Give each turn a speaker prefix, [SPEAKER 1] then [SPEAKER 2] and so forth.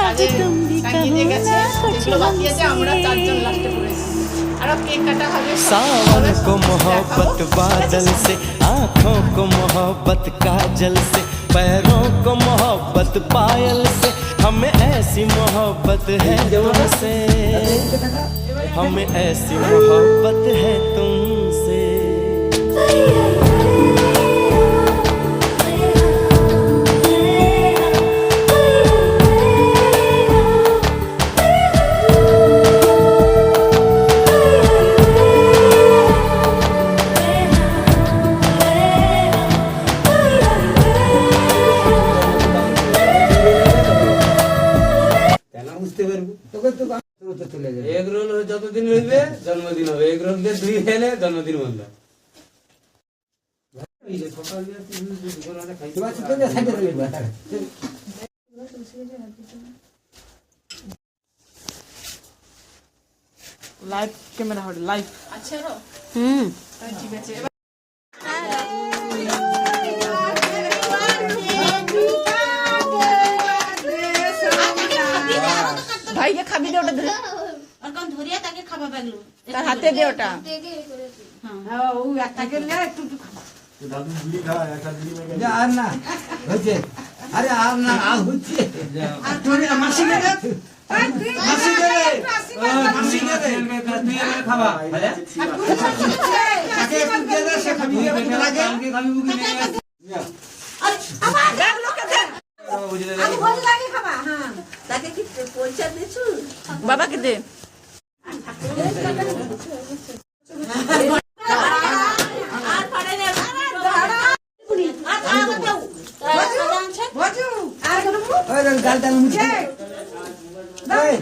[SPEAKER 1] কাজে টাঙিয়ে দিয়ে গেছে, যেগুলো বাকি আছে আমরা 4 জন লাস্টে পড়েছি। আর কেক কাটা হবে।
[SPEAKER 2] सावन को मोहब्बत बादल से, आँखों को मोहब्बत काजल से, पैरों को मोहब्बत पायल से, हमें ऐसी मोहब्बत है तुमसे, हमें ऐसी मोहब्बत है तुमसे।
[SPEAKER 3] এগরোল যতদিন রইবে জন্মদিন হবে, এগরোল দিয়ে 2 খেলে জন্মদিন বন্ধ।
[SPEAKER 1] লাইভ ক্যামেরা হবে, লাইভ। আচ্ছা ঠিক আছে। ভাইকে খাবি দে ওটা, ধরে
[SPEAKER 4] আর কোন ধরিয়া তাকে খাবা লাগলো,
[SPEAKER 1] তার হাতে দে ওটা।
[SPEAKER 4] হ্যাঁ ও একটাকে লে একটু খাবা।
[SPEAKER 3] দাদু বিড়ি খাওয়া একটা বিড়ি মেরে
[SPEAKER 5] আর না হচ্ছে, আরে আর না আর হচ্ছে তুমি মাসি গেলে মাসি গেলে মাসি গেলে
[SPEAKER 3] তুই এর খাবা আরে
[SPEAKER 5] তাকে একটু দিয়ে দে, সে খাবি লাগে
[SPEAKER 3] কালকে খাবি বুকে নিয়ে
[SPEAKER 4] আরে আমার
[SPEAKER 1] দেখ লোকে দেখ,
[SPEAKER 4] আমি ভালো লাগে খাবা। হ্যাঁ তাকে কি পয়সা দিছু?
[SPEAKER 1] বাবাকে দে।
[SPEAKER 4] আর পারে না আর দাও
[SPEAKER 5] বাজু ওই গালটা মুছে এই